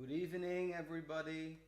Good evening, everybody.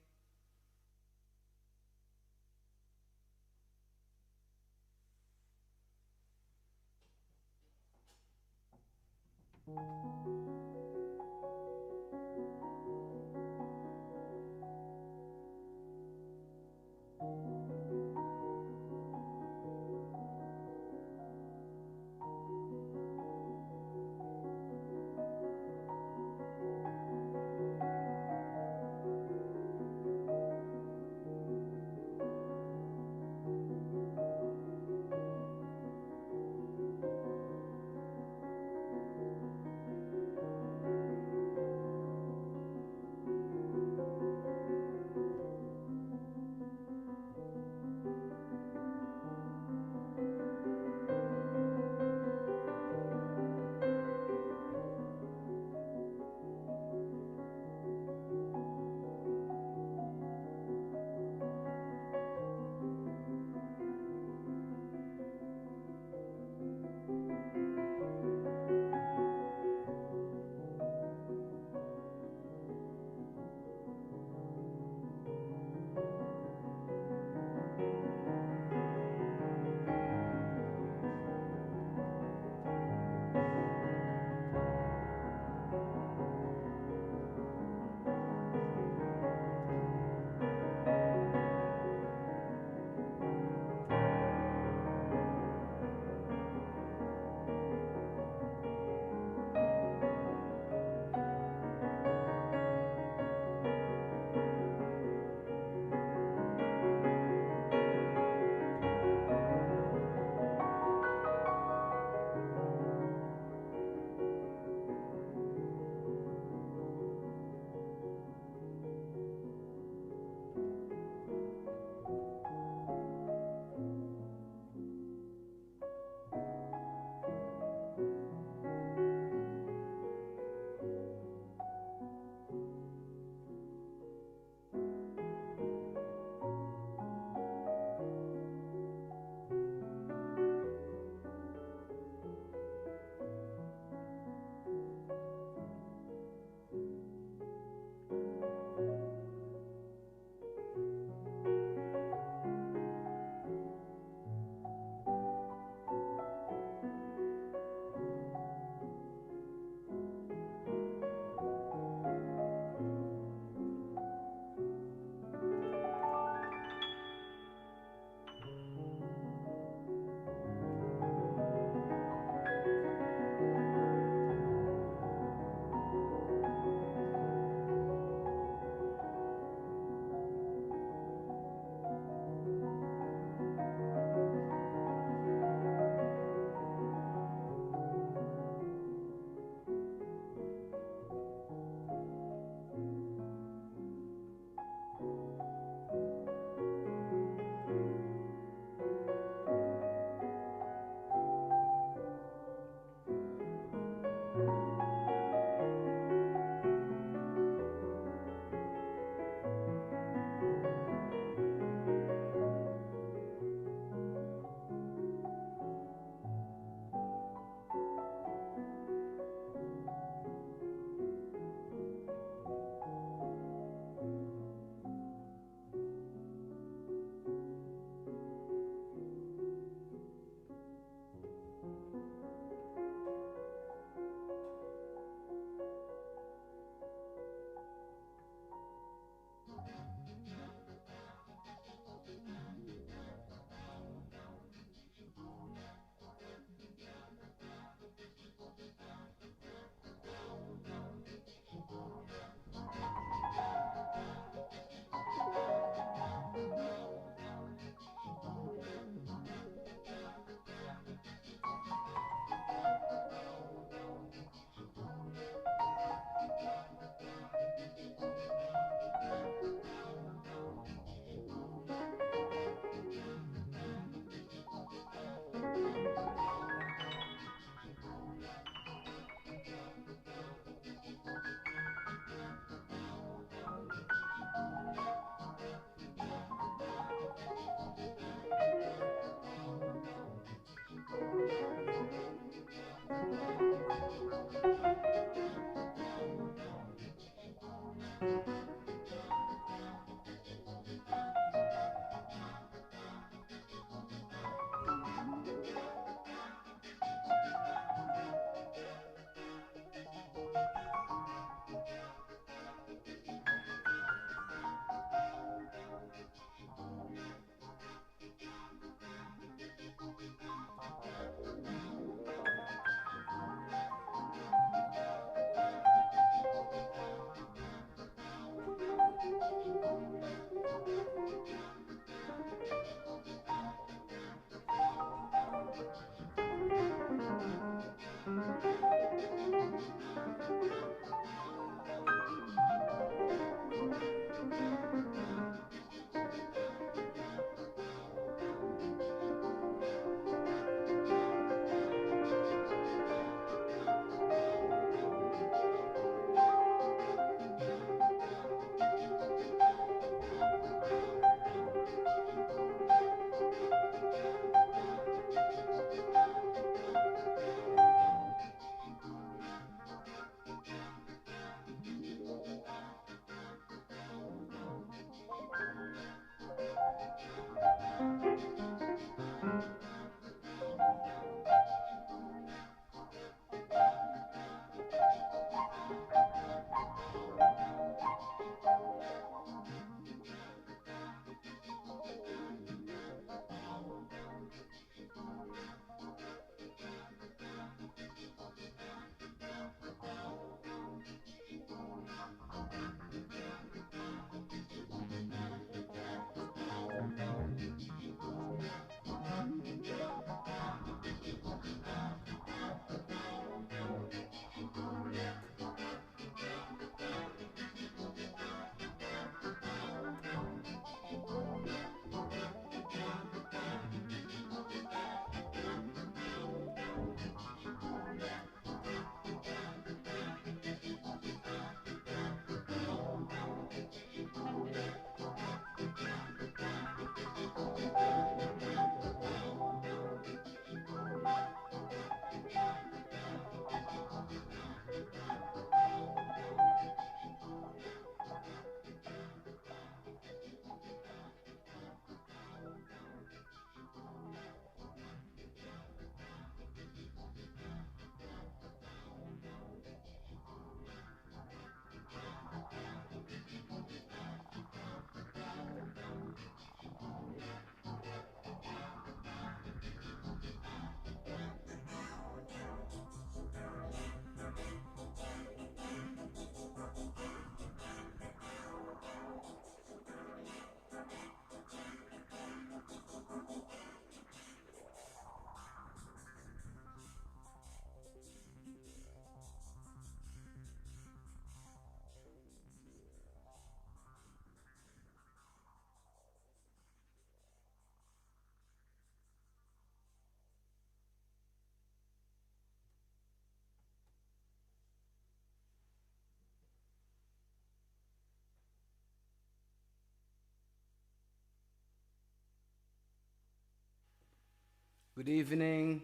Good evening.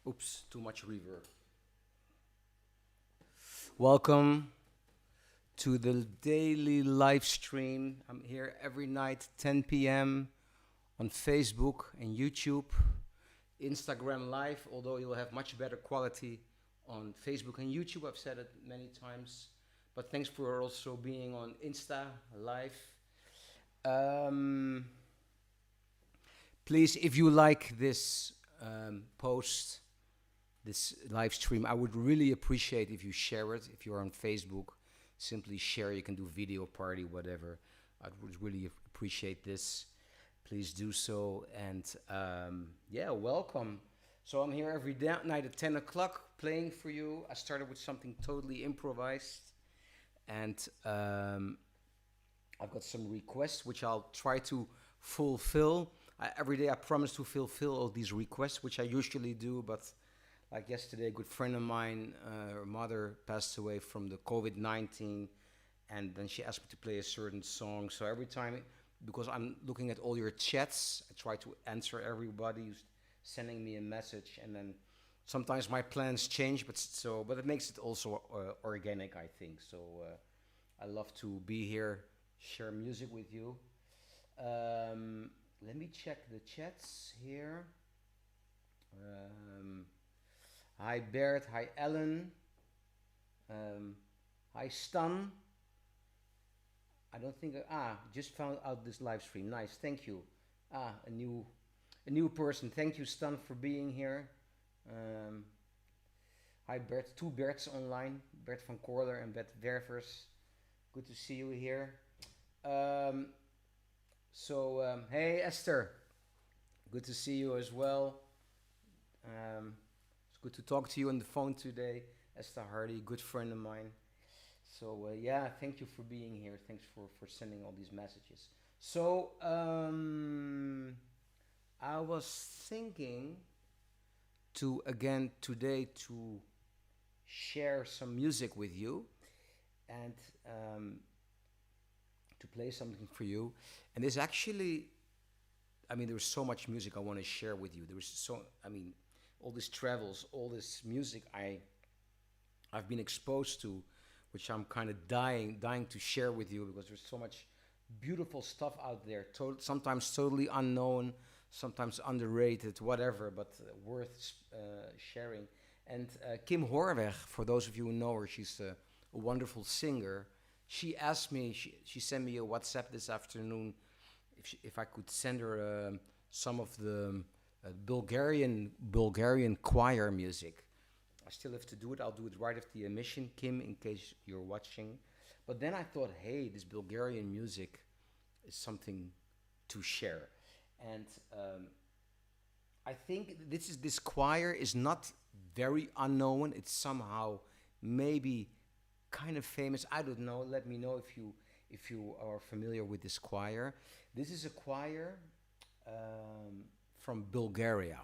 Oops, too much reverb. Welcome to the daily live stream. I'm here every night, 10 p.m. on Facebook and YouTube, Instagram Live, although you'll have much better quality on Facebook and YouTube. I've said it many times. But thanks for also being on Insta Live. Please, if you like this post, this live stream, I would really appreciate if you share it. If you're on Facebook, simply share. You can do video party, whatever. I would really appreciate this. Please do so. And yeah, welcome. So I'm here every night at 10 o'clock playing for you. I started with something totally improvised. And I've got some requests which I'll try to fulfill. Every day I promise to fulfill all these requests, which I usually do, but like yesterday, a good friend of mine, her mother passed away from the COVID-19, and then she asked me to play a certain song. So every time, because I'm looking at all your chats, I try to answer everybody who's sending me a message, and then sometimes my plans change, but it makes it also organic, I think. So I love to be here, share music with you. Let me check the chats here. Hi Bert, hi Ellen, hi Stan. I don't think, just found out this live stream. Nice, thank you. A new person. Thank you, Stan, for being here. Hi Bert, two Berts online, Bert van Korler and Bert Wervers. Good to see you here. Hey Esther, good to see you as well. It's good to talk to you on the phone today. Esther Hardy, good friend of mine. So yeah, thank you for being here. Thanks for sending all these messages. So I was thinking today to share some music with you and to play something for you. And there's actually, there's so much music I want to share with you. All these travels, all this music I've been exposed to, which I'm kind of dying to share with you, because there's so much beautiful stuff out there, sometimes totally unknown, sometimes underrated, whatever, but worth sharing. And Kim Horweg, for those of you who know her, she's a wonderful singer. She asked me, she sent me a WhatsApp this afternoon if I could send her some of the Bulgarian choir music. I still have to do it. I'll do it right after the emission, Kim, in case you're watching. But then I thought, hey, this Bulgarian music is something to share. And I think this choir is not very unknown. It's somehow maybe kind of famous. I don't know. Let me know if you are familiar with this choir. This is a choir from Bulgaria,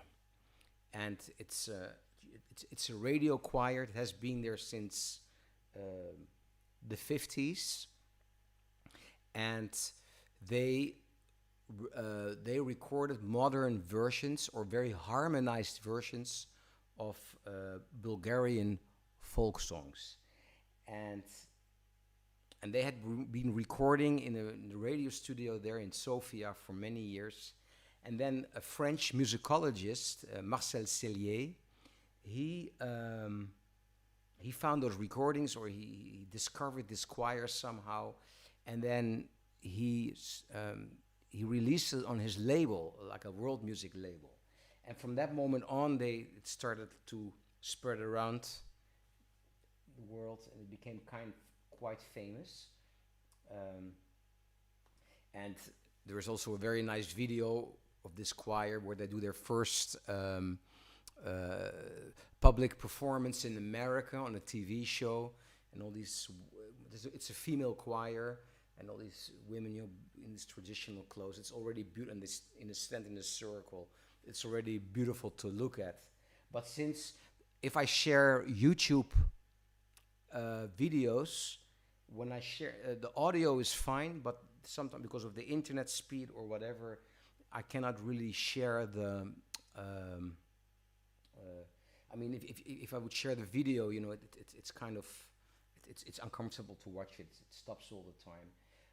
and it's a radio choir. It has been there since the 50s, and they recorded modern versions or very harmonized versions of Bulgarian folk songs. And they had been recording in the radio studio there in Sofia for many years. And then a French musicologist, Marcel Cellier, he found those recordings, or he discovered this choir somehow, and then he released it on his label, like a world music label. And from that moment on, it started to spread around the world, and it became quite famous. And there is also a very nice video of this choir where they do their first public performance in America on a TV show, and all these. It's a female choir, and all these women, in these traditional clothes. It's already beautiful, and they stand in a circle. It's already beautiful to look at. But if I share YouTube videos, when I share the audio is fine, but sometimes because of the internet speed or whatever, I cannot really share the. Um, I mean, if I would share the video, you know, it's kind of it's uncomfortable to watch it. It stops all the time.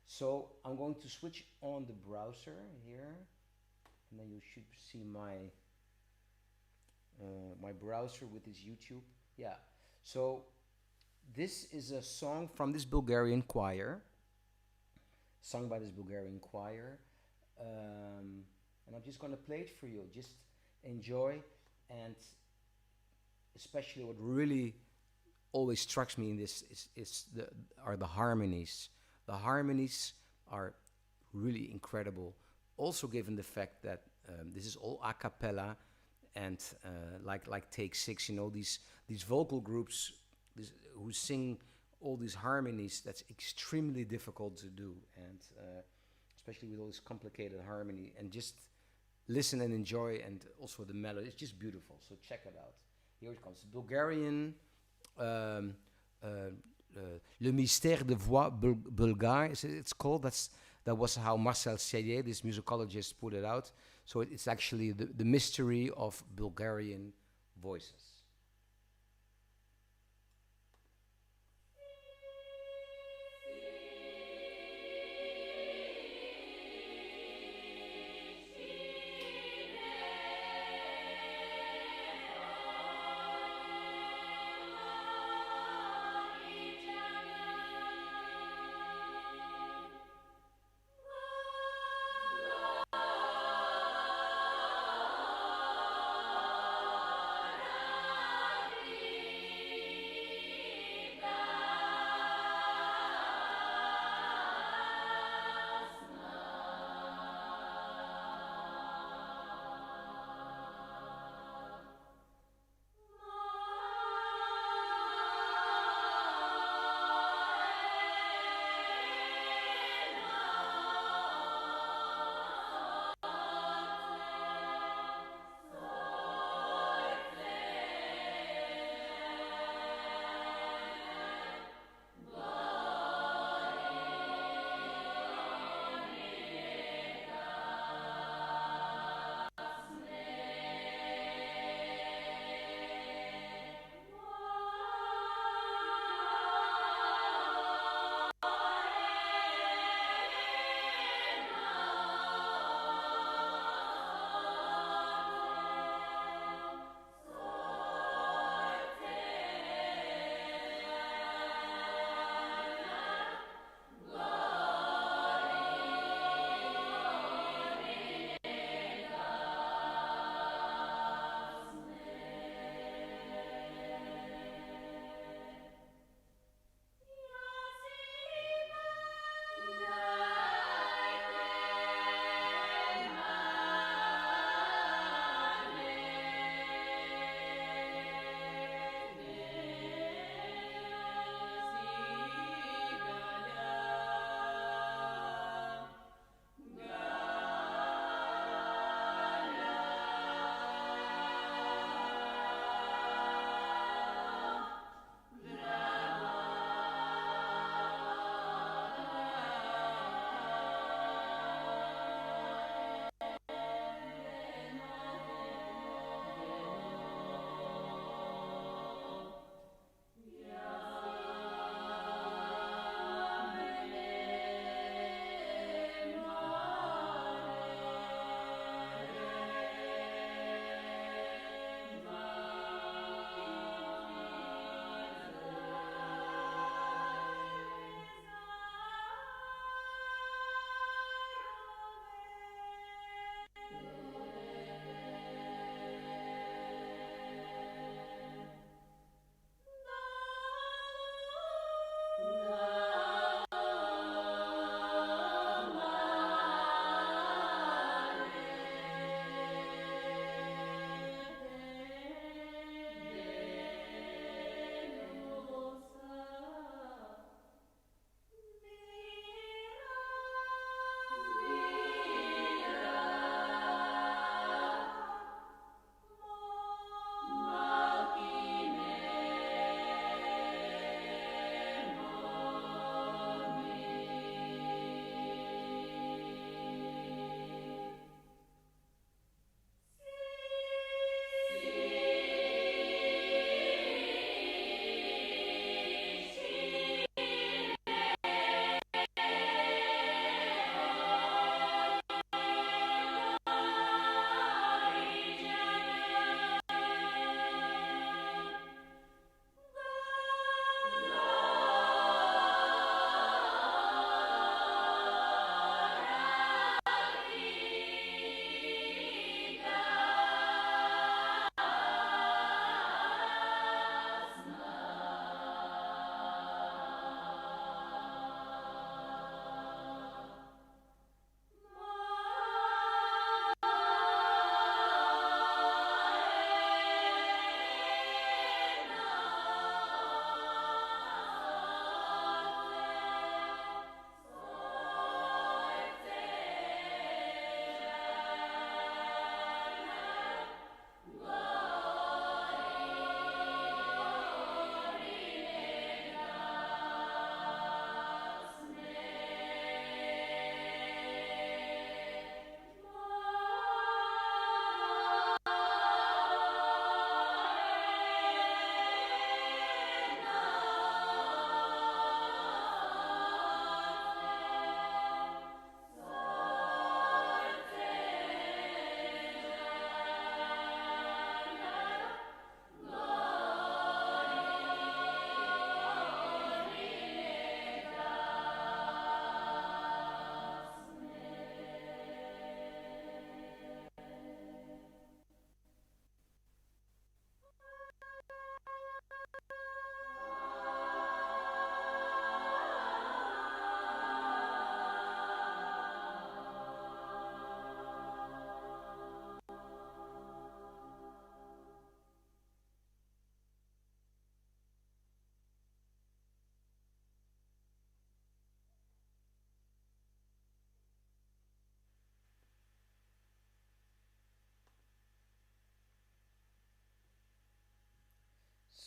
So I'm going to switch on the browser here, and then you should see my browser with this YouTube. Yeah. So this is a song from this Bulgarian choir, sung by this Bulgarian choir, and I'm just going to play it for you. Just enjoy, and especially what really always strikes me in this are the harmonies. The harmonies are really incredible. Also, given the fact that this is all a cappella, and like Take Six, you know, these vocal groups who sing all these harmonies. That's extremely difficult to do, and especially with all this complicated harmony. And just listen and enjoy, and also the melody. It's just beautiful. So check it out. Here it comes. Bulgarian. Um, Le Mystère de Voix Bulgare, it's called. That was how Marcel Sellier, this musicologist, put it out. So it's actually the mystery of Bulgarian voices.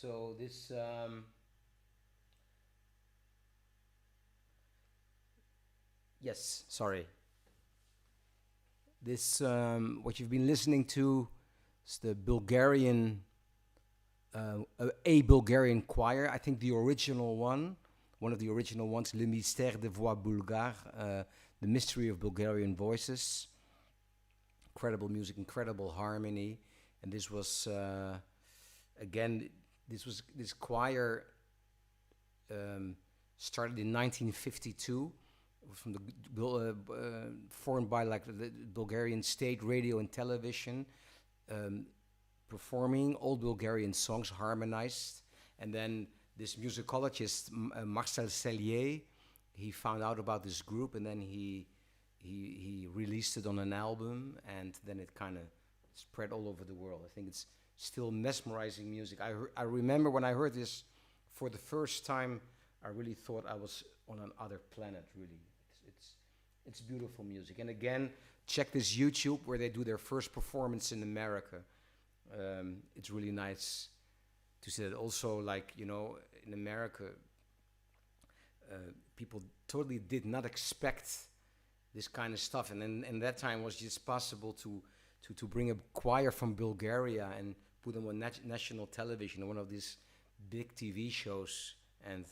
So this yes, sorry. This what you've been listening to is the Bulgarian a Bulgarian choir. I think the original one of the original ones, Le Mystère des Voix Bulgares, the mystery of Bulgarian voices. Incredible music, incredible harmony, and this was again, this choir um, started in 1952. It was from formed by like the Bulgarian state radio and television, um, performing old Bulgarian songs harmonized. And then this musicologist Marcel Sellier, he found out about this group, and then he released it on an album, and then it kind of spread all over the world. I think it's still mesmerizing music. I remember when I heard this for the first time, I really thought I was on another planet. Really, it's beautiful music. And again, check this YouTube where they do their first performance in America. It's really nice to see that. Also, like, you know, in America, people totally did not expect this kind of stuff, and then in that time was just possible to bring a choir from Bulgaria and put them on national television, one of these big TV shows, and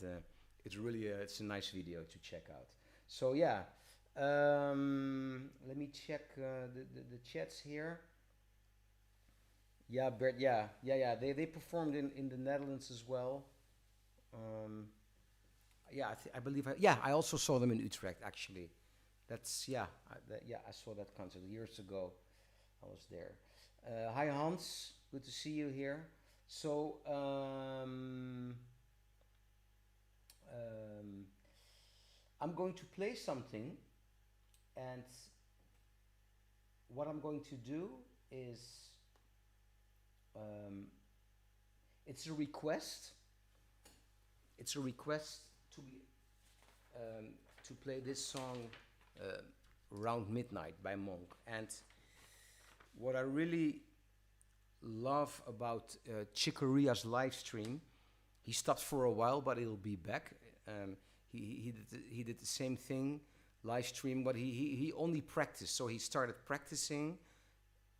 it's really it's a nice video to check out. So yeah, let me check the chats here. Yeah, Bert. Yeah. They performed in the Netherlands as well. Um, yeah, I believe. Yeah, I also saw them in Utrecht actually. That's yeah. Yeah, I saw that concert years ago. I was there. Hi Hans, good to see you here. So um, I'm going to play something, and what I'm going to do is um, it's a request. It's a request to be to play this song around midnight by Monk. And what I really love about Chicorea's live stream, he stopped for a while, but he'll be back. He did the same thing, live stream, but he only practiced. So he started practicing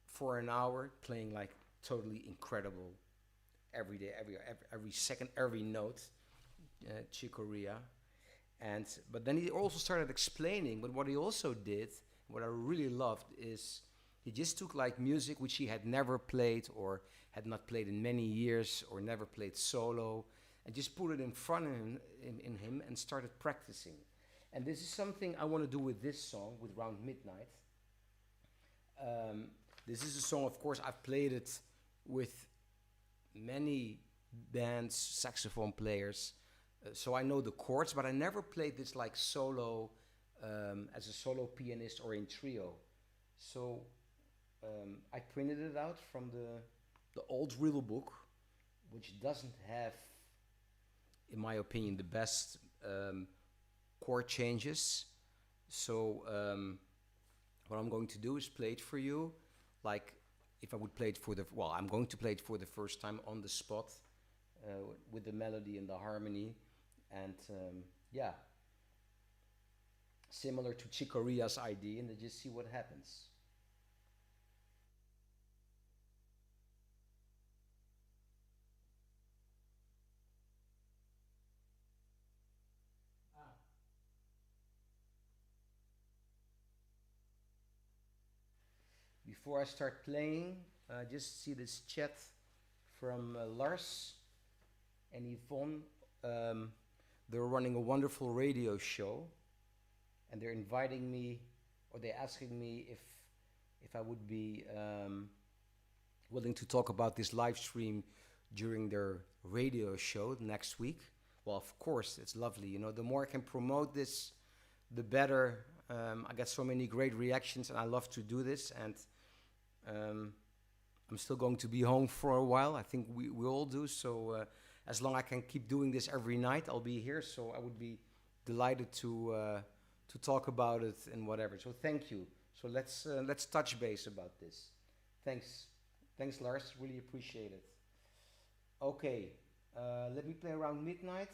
for an hour, playing like totally incredible every day, every second, every note, Chicorea. And but then he also started explaining. But what he also did, what I really loved, is he just took like music which he had never played or had not played in many years or never played solo, and just put it in front of him, in him, and started practicing. And this is something I want to do with this song, with Round Midnight. This is a song, of course, I've played it with many bands, saxophone players, so I know the chords, but I never played this like solo, as a solo pianist or in trio. So I printed it out from the old reel book, which doesn't have, in my opinion, the best chord changes. So what I'm going to do is play it for you, like if I would play it for the, well, I'm going to play it for the first time on the spot, with the melody and the harmony, and yeah, similar to Chicorea's idea, and then just see what happens. Before I start playing, just see this chat from Lars and Yvonne. Um, they're running a wonderful radio show, and they're inviting me, or they're asking me if I would be willing to talk about this live stream during their radio show next week. Well, of course, it's lovely. You know, the more I can promote this, the better. I get so many great reactions, and I love to do this. And um, I'm still going to be home for a while. I think we all do. So as long as I can keep doing this every night, I'll be here. So I would be delighted to talk about it and whatever. So thank you. So let's touch base about this. Thanks, Lars. Really appreciate it. Okay. Let me play around midnight.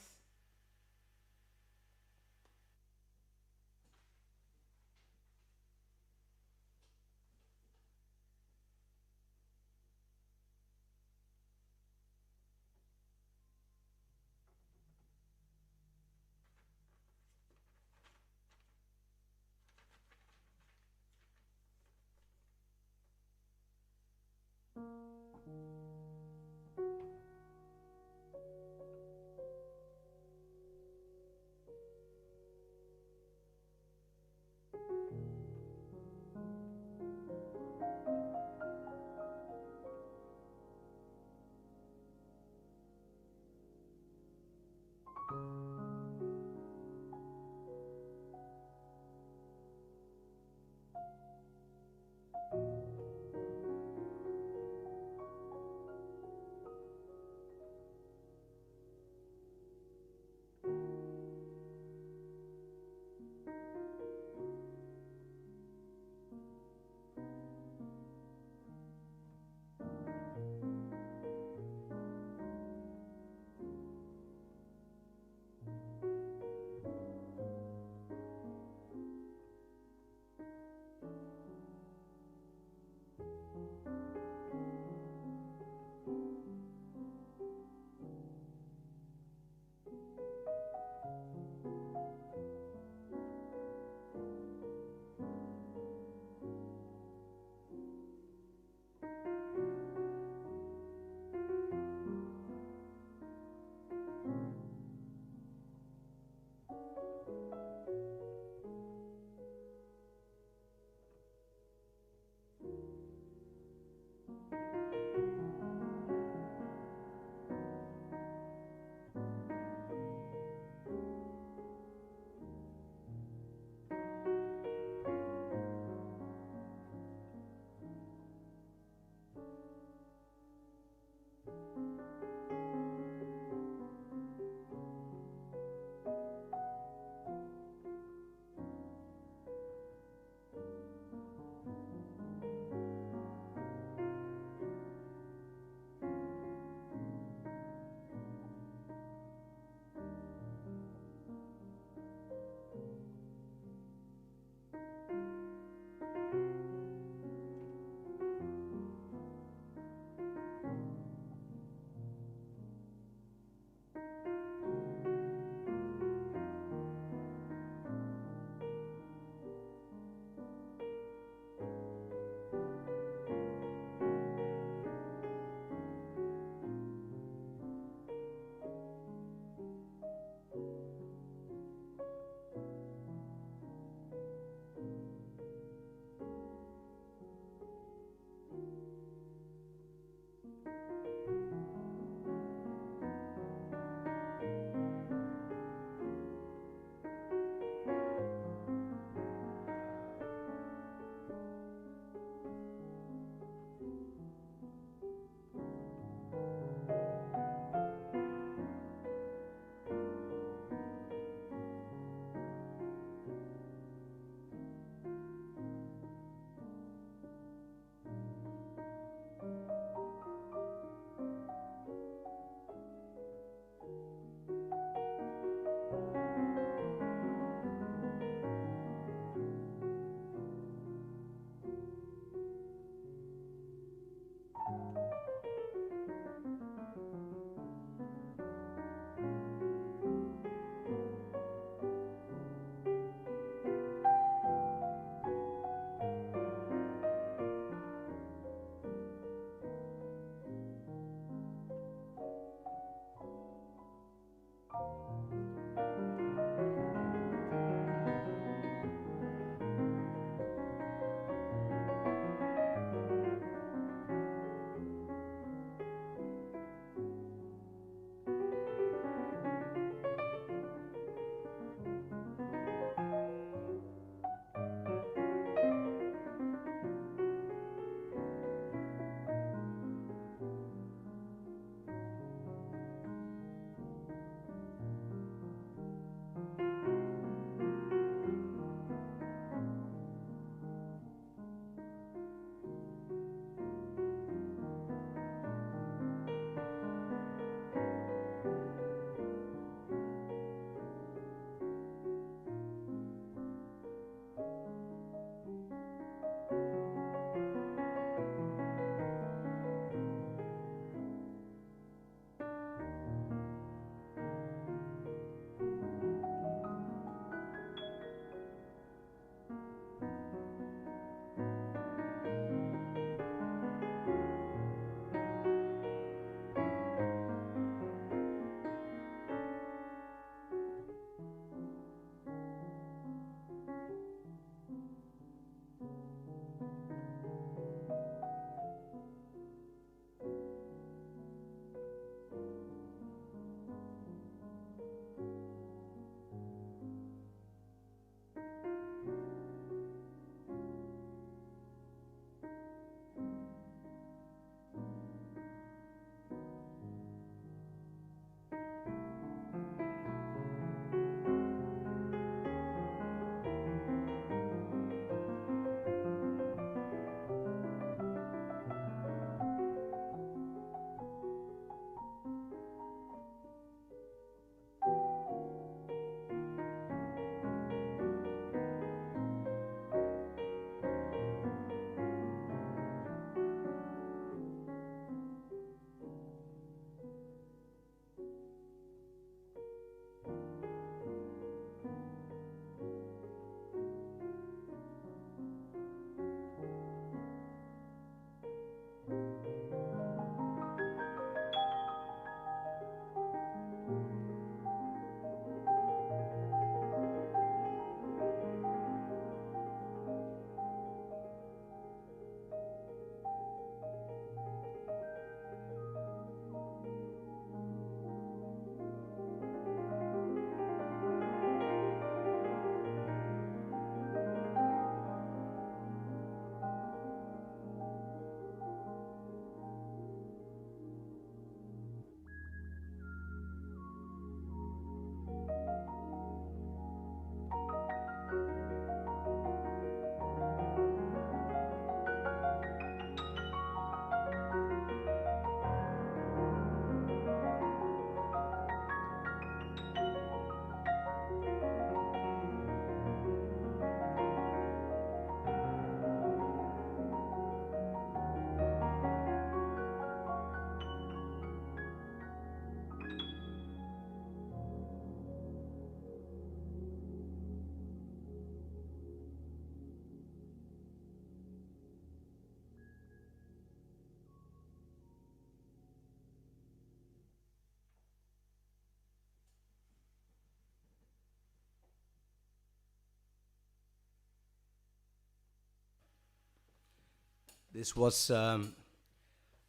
This was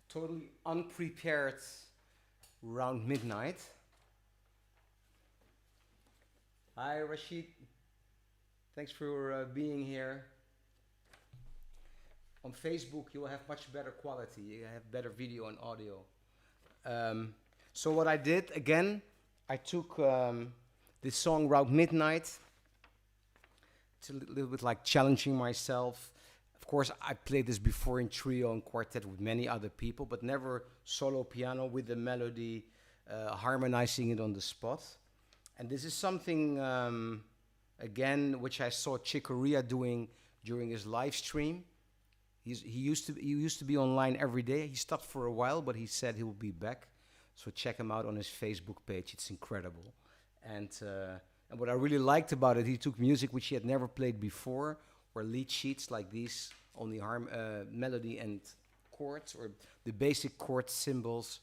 totally unprepared around midnight. Hi, Rashid. Thanks for being here. On Facebook, you will have much better quality. You have better video and audio. Um, so what I did again, I took this song around midnight. It's a little bit like challenging myself. Of course, I played this before in trio and quartet with many other people, but never solo piano with the melody, harmonizing it on the spot. And this is something, again, which I saw Chicoria doing during his live stream. He used to be online every day. He stopped for a while, but he said he will be back. So check him out on his Facebook page. It's incredible. And what I really liked about it, he took music which he had never played before, or lead sheets like these, only melody and chords, or the basic chord symbols,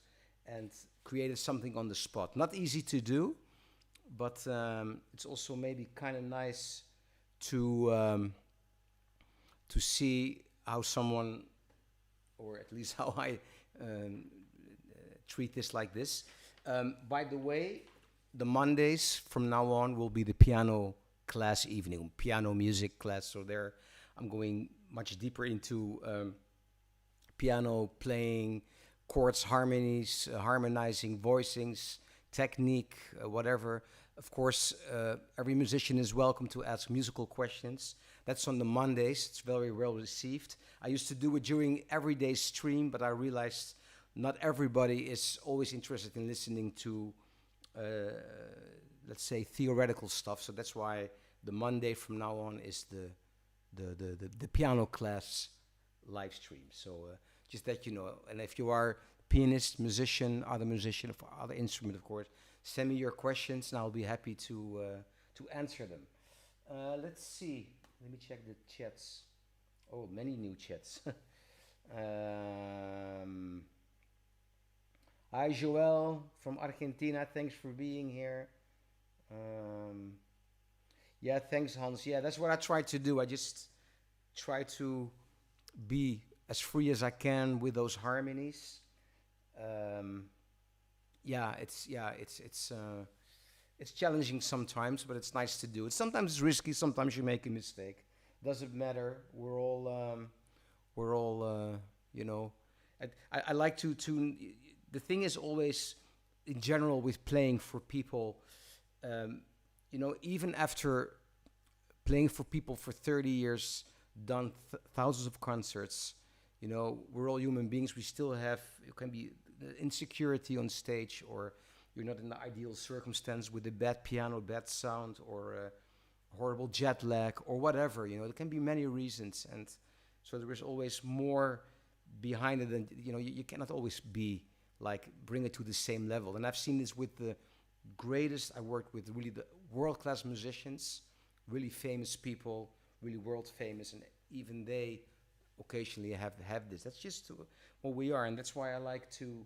and created something on the spot. Not easy to do, but it's also maybe kind of nice to see how someone, or at least how I treat this like this. By the way, the Mondays from now on will be the piano class evening, piano music class. So there I'm going much deeper into piano playing, chords, harmonies, harmonizing, voicings, technique, whatever. Of course, every musician is welcome to ask musical questions. That's on the Mondays. It's very well received. I used to do it during everyday stream, but I realized not everybody is always interested in listening to, let's say, theoretical stuff. So that's why the Monday from now on is the piano class live stream. So just that you know. And if you are pianist, musician, other musician, of other instrument, of course, send me your questions, and I'll be happy to answer them. Let's see. Let me check the chats. Oh, many new chats. Hi, Joel from Argentina. Thanks for being here. Yeah, thanks, Hans. Yeah, that's what I try to do. I just try to be as free as I can with those harmonies. Um, it's challenging sometimes, but it's nice to do it. Sometimes it's risky. Sometimes you make a mistake. Doesn't matter. We're all you know. I like to. The thing is always, in general, with playing for people, even after playing for people for 30 years, done thousands of concerts, we're all human beings. We still have, it can be insecurity on stage, or you're not in the ideal circumstance with a bad piano, bad sound, or horrible jet lag, or whatever. There can be many reasons, and so there is always more behind it than you cannot always be like bring it to the same level. And I've seen this with the greatest. I worked with really the world-class musicians, really famous people, really world famous, and even they occasionally have this. That's just what we are, and that's why I like to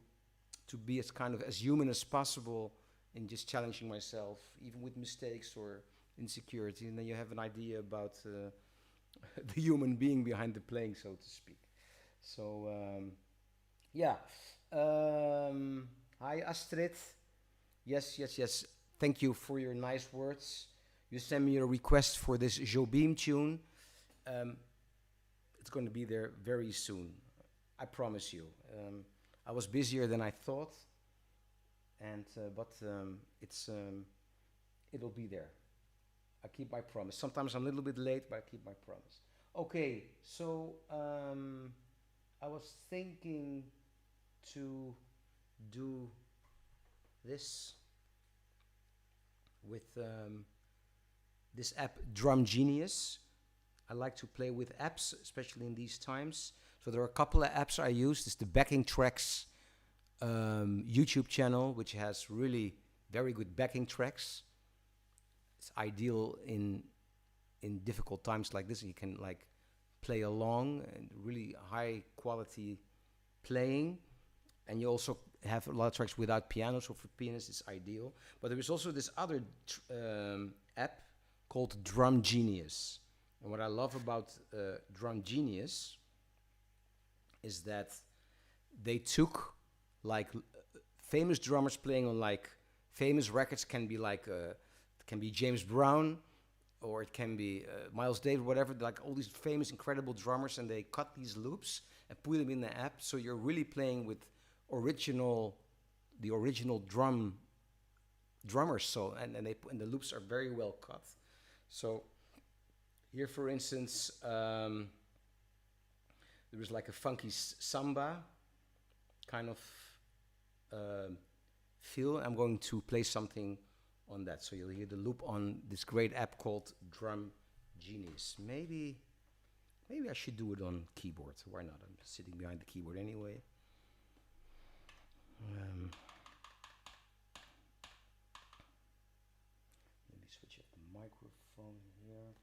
be as kind of as human as possible in just challenging myself, even with mistakes or insecurity, and then you have an idea about the human being behind the playing, so to speak. So yeah. Hi, Astrid. Yes. Thank you for your nice words. You sent me a request for this Jobim tune. It's going to be there very soon. I promise you. I was busier than I thought, but it'll be there. I keep my promise. Sometimes I'm a little bit late, but I keep my promise. Okay, so I was thinking to do this with this app Drum Genius. I like to play with apps, especially in these times. So there are a couple of apps I use. This is the Backing Tracks YouTube channel, which has really very good backing tracks. It's ideal in difficult times like this. You can like play along and really high quality playing. And you also have a lot of tracks without piano, so for pianists it's ideal. But there is also this other app called Drum Genius. And what I love about Drum Genius is that they took like famous drummers playing on like famous records. Can be like can be James Brown, or it can be Miles Davis, whatever. Like all these famous, incredible drummers, and they cut these loops and put them in the app. So you're really playing with the original drummers. So and the loops are very well cut. So here, for instance, there was like a funky samba kind of feel. I'm going to play something on that, so you'll hear the loop on this great app called Drum Genius. Maybe I should do it on keyboard. Why not? I'm sitting behind the keyboard anyway. Let me switch up the microphone here.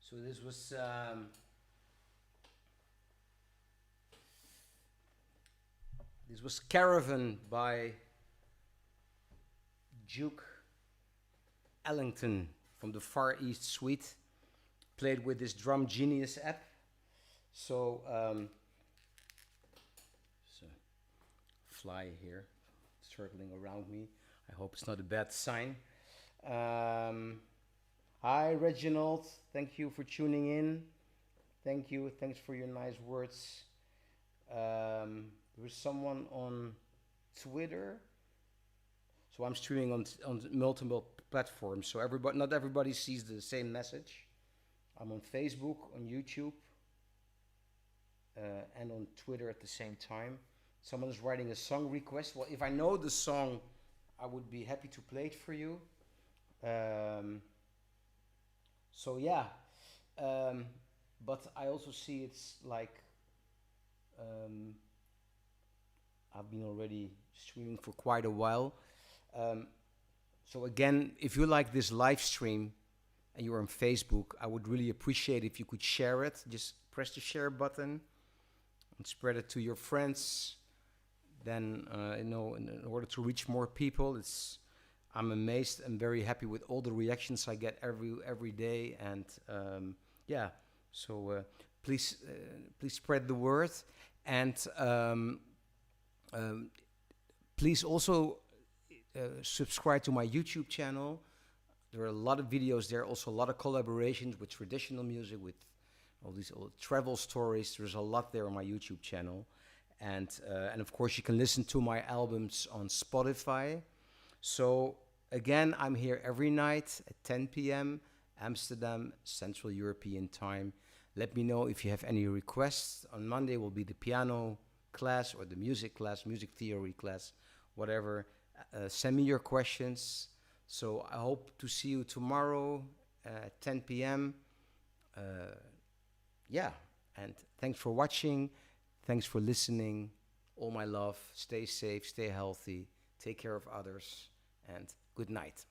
So this was Caravan by Duke Ellington from the Far East Suite, played with this Drum Genius app. So, so fly here, circling around me. I hope it's not a bad sign. Hi, Reginald. Thank you for tuning in. Thank you. Thanks for your nice words. There is someone on Twitter. So I'm streaming on multiple platforms. So not everybody sees the same message. I'm on Facebook, on YouTube, and on Twitter at the same time. Someone is writing a song request. Well, if I know the song, I would be happy to play it for you. So yeah, but I also see it's like I've been already streaming for quite a while. So again, if you like this live stream and you're on Facebook, I would really appreciate if you could share it. Just press the share button and spread it to your friends. Then, in order to reach more people, I'm amazed and very happy with all the reactions I get every day. And yeah, so please spread the word, and please also subscribe to my YouTube channel. There are a lot of videos there, also a lot of collaborations with traditional music, with all these old travel stories. There's a lot there on my YouTube channel. And of course, you can listen to my albums on Spotify. So again, I'm here every night at 10 p.m. Amsterdam, Central European time. Let me know if you have any requests. On Monday will be the piano class or the music class, music theory class, whatever. Send me your questions. So I hope to see you tomorrow at 10 p.m. Yeah, and thanks for watching. Thanks for listening. All my love. Stay safe, stay healthy, take care of others, and good night.